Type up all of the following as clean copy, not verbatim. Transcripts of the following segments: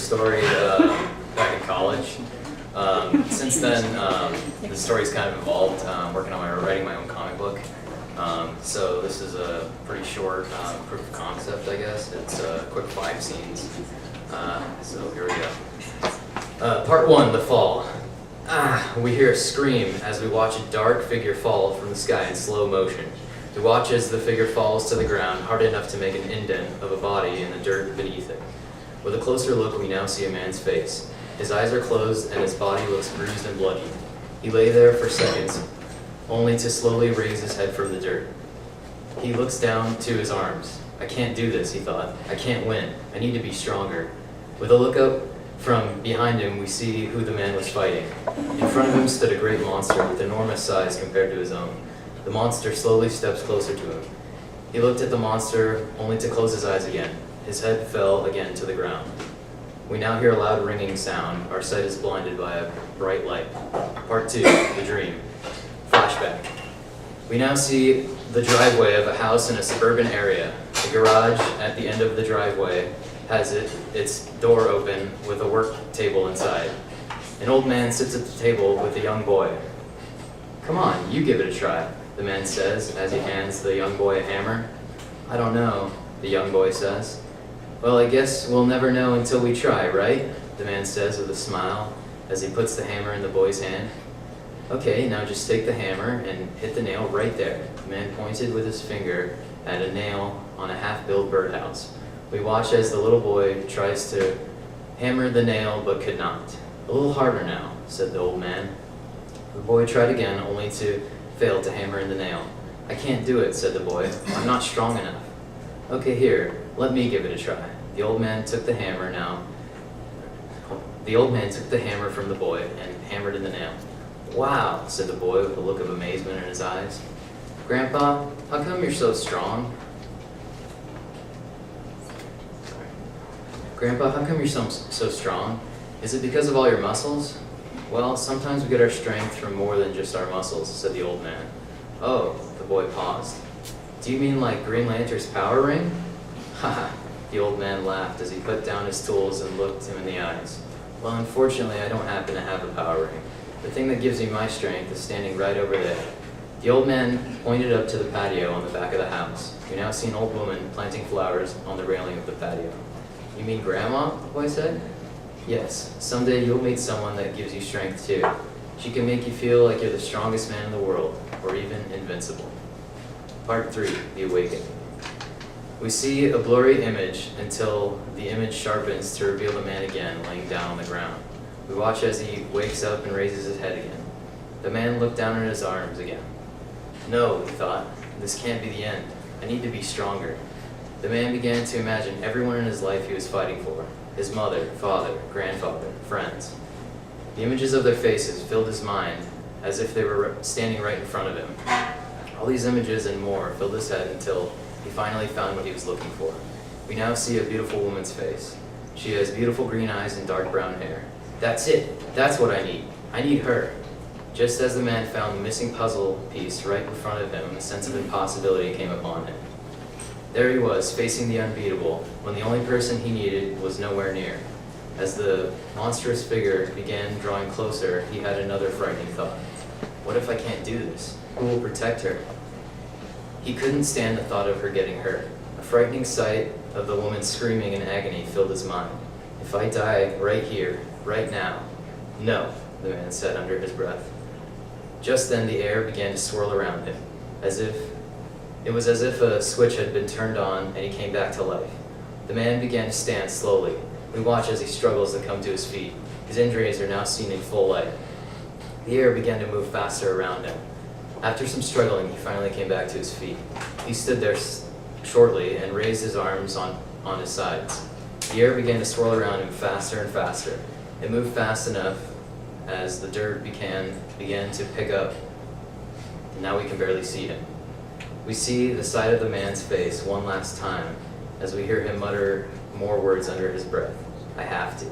story back in college. Since then, the story's kind of evolved. I'm working on writing my own comic book. So this is a pretty short proof of concept, I guess. It's a quick 5 scenes. So here we go. Part 1, The Fall. We hear a scream as we watch a dark figure fall from the sky in slow motion. We watch as the figure falls to the ground hard enough to make an indent of a body in the dirt beneath it. With a closer look, we now see a man's face. His eyes are closed and his body looks bruised and bloody. He lay there for seconds, only to slowly raise his head from the dirt. He looks down to his arms. I can't do this, he thought. I can't win. I need to be stronger. With a look up from behind him, we see who the man was fighting. In front of him stood a great monster with enormous size compared to his own. The monster slowly steps closer to him. He looked at the monster, only to close his eyes again. His head fell again to the ground. We now hear a loud ringing sound. Our sight is blinded by a bright light. Part 2, The Dream. Flashback. We now see the driveway of a house in a suburban area. The garage at the end of the driveway has its door open with a work table inside. An old man sits at the table with a young boy. Come on, you give it a try, the man says as he hands the young boy a hammer. I don't know, the young boy says. Well, I guess we'll never know until we try, right? The man says with a smile as he puts the hammer in the boy's hand. Okay, now just take the hammer and hit the nail right there. The man pointed with his finger at a nail on a half-built birdhouse. We watch as the little boy tries to hammer the nail but could not. A little harder now, said the old man. The boy tried again, only to fail to hammer in the nail. I can't do it, said the boy. I'm not strong enough. Okay, here, let me give it a try. The old man took the hammer from the boy and hammered in the nail. Wow, said the boy with a look of amazement in his eyes. Grandpa, how come you're so strong? Grandpa, how come you're so strong? Is it because of all your muscles? Well, sometimes we get our strength from more than just our muscles, said the old man. Oh, the boy paused. Do you mean like Green Lantern's power ring? Haha, the old man laughed as he put down his tools and looked him in the eyes. Well, unfortunately, I don't happen to have a power ring. The thing that gives me my strength is standing right over there. The old man pointed up to the patio on the back of the house. We now see an old woman planting flowers on the railing of the patio. You mean Grandma? The boy said. Yes, someday you'll meet someone that gives you strength too. She can make you feel like you're the strongest man in the world, or even invincible. Part 3, The Awakening. We see a blurry image until the image sharpens to reveal the man again laying down on the ground. We watch as he wakes up and raises his head again. The man looked down at his arms again. No, he thought, this can't be the end. I need to be stronger. The man began to imagine everyone in his life he was fighting for. His mother, father, grandfather, friends. The images of their faces filled his mind as if they were standing right in front of him. All these images and more filled his head until he finally found what he was looking for. We now see a beautiful woman's face. She has beautiful green eyes and dark brown hair. That's it. That's what I need. I need her. Just as the man found the missing puzzle piece right in front of him, a sense of impossibility came upon him. There he was, facing the unbeatable, when the only person he needed was nowhere near. As the monstrous figure began drawing closer, he had another frightening thought. What if I can't do this? Who will protect her? He couldn't stand the thought of her getting hurt. A frightening sight of the woman screaming in agony filled his mind. If I die right here, right now. No, the man said under his breath. Just then the air began to swirl around him, it was as if a switch had been turned on and he came back to life. The man began to stand slowly. We watch as he struggles to come to his feet. His injuries are now seen in full light. The air began to move faster around him. After some struggling, he finally came back to his feet. He stood there shortly and raised his arms on his sides. The air began to swirl around him faster and faster. It moved fast enough as the dirt began to pick up. And now we can barely see him. We see the side of the man's face one last time as we hear him mutter more words under his breath. I have to.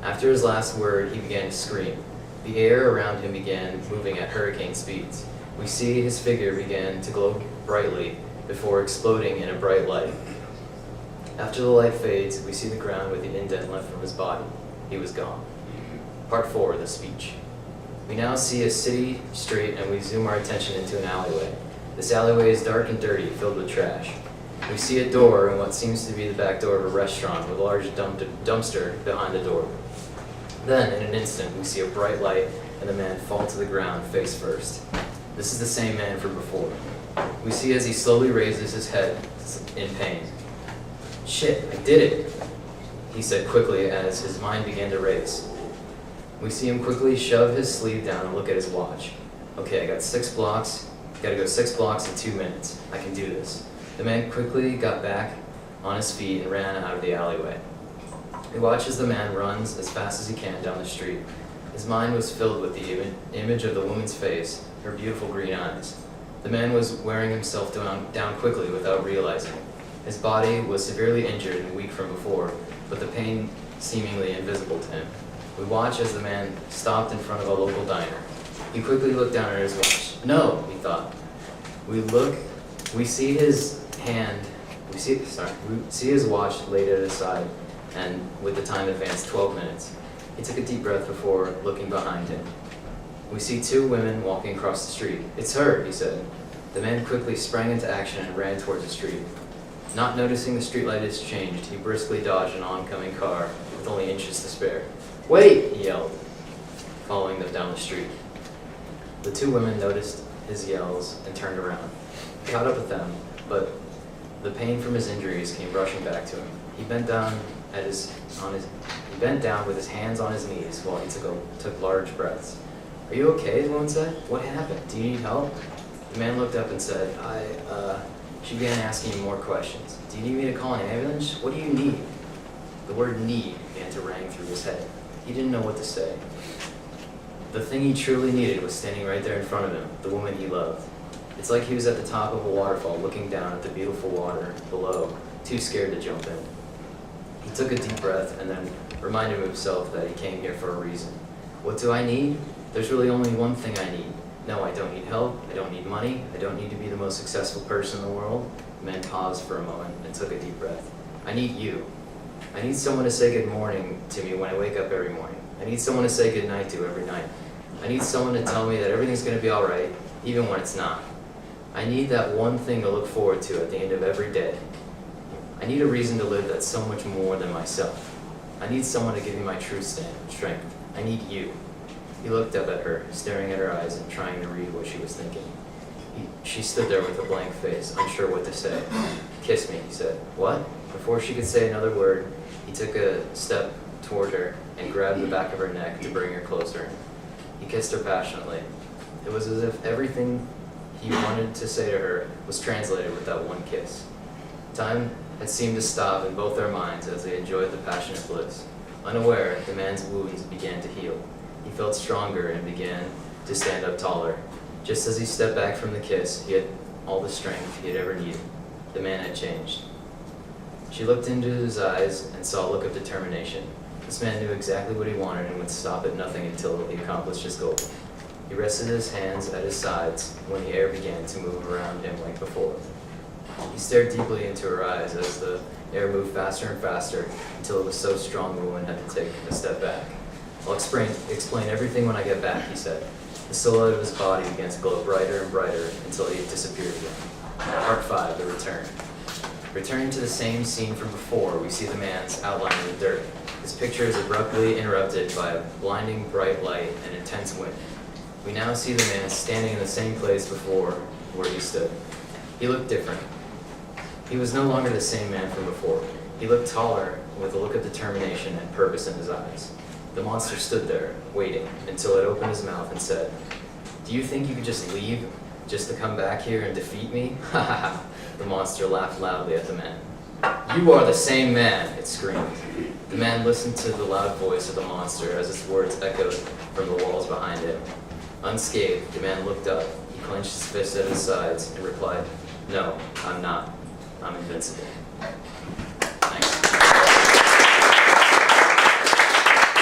After his last word, he began to scream. The air around him began moving at hurricane speeds. We see his figure began to glow brightly before exploding in a bright light. After the light fades, we see the ground with the indent left from his body. He was gone. Part 4, the speech. We now see a city street and we zoom our attention into an alleyway. This alleyway is dark and dirty, filled with trash. We see a door in what seems to be the back door of a restaurant with a large dumpster behind the door. Then, in an instant, we see a bright light and the man fall to the ground face first. This is the same man from before. We see as he slowly raises his head in pain. "Shit, I did it," he said quickly as his mind began to race. We see him quickly shove his sleeve down and look at his watch. "Okay, I got 6 blocks. Gotta go 6 blocks in 2 minutes. I can do this." The man quickly got back on his feet and ran out of the alleyway. He watched as the man runs as fast as he can down the street. His mind was filled with the image of the woman's face, her beautiful green eyes. The man was wearing himself down quickly without realizing. His body was severely injured and weak from before, but the pain seemingly invisible to him. We watch as the man stopped in front of a local diner. He quickly looked down at his watch. "No," he thought. We see his hand, we see his watch laid at his side, and with the time advanced 12 minutes. He took a deep breath before looking behind him. We see 2 women walking across the street. "It's her," he said. The man quickly sprang into action and ran towards the street. Not noticing the streetlight has changed, he briskly dodged an oncoming car with only inches to spare. "Wait!" he yelled, following them down the street. The 2 women noticed his yells and turned around. He caught up with them, but the pain from his injuries came rushing back to him. He bent down with his hands on his knees while he took large breaths. "Are you okay?" the woman said. "What happened? Do you need help?" The man looked up and said, She began asking him more questions. "Do you need me to call an ambulance? What do you need?" The word "need" began to ring through his head. He didn't know what to say. The thing he truly needed was standing right there in front of him, the woman he loved. It's like he was at the top of a waterfall looking down at the beautiful water below, too scared to jump in. He took a deep breath and then reminded himself that he came here for a reason. What do I need? There's really only one thing I need. No, I don't need help, I don't need money, I don't need to be the most successful person in the world. The man paused for a moment and took a deep breath. I need you. I need someone to say good morning to me when I wake up every morning. I need someone to say good night to every night. I need someone to tell me that everything's going to be alright, even when it's not. I need that one thing to look forward to at the end of every day. I need a reason to live that's so much more than myself. I need someone to give me my true strength. I need you. He looked up at her, staring at her eyes and trying to read what she was thinking. She stood there with a blank face, unsure what to say. "Kiss me," he said. "What?" Before she could say another word, he took a step toward her and grabbed the back of her neck to bring her closer. He kissed her passionately. It was as if everything he wanted to say to her was translated with that one kiss. Time had seemed to stop in both their minds as they enjoyed the passionate bliss. Unaware, the man's wounds began to heal. He felt stronger and began to stand up taller. Just as he stepped back from the kiss, he had all the strength he had ever needed. The man had changed. She looked into his eyes and saw a look of determination. This man knew exactly what he wanted and would stop at nothing until he accomplished his goal. He rested his hands at his sides when the air began to move around him like before. He stared deeply into her eyes as the air moved faster and faster until it was so strong the woman had to take a step back. "I'll explain everything when I get back," he said. The silhouette of his body began to glow brighter and brighter until he had disappeared again. Part 5, the return. Returning to the same scene from before, we see the man's outline in the dirt. His picture is abruptly interrupted by a blinding bright light and intense wind. We now see the man standing in the same place before where he stood. He looked different. He was no longer the same man from before. He looked taller, with a look of determination and purpose in his eyes. The monster stood there, waiting, until it opened his mouth and said, "Do you think you could just leave, just to come back here and defeat me?" Ha ha ha! The monster laughed loudly at the man. "You are the same man!" it screamed. The man listened to the loud voice of the monster as its words echoed from the walls behind him. Unscathed, the man looked up. He clenched his fists at his sides and replied, "No, I'm not. I'm invincible."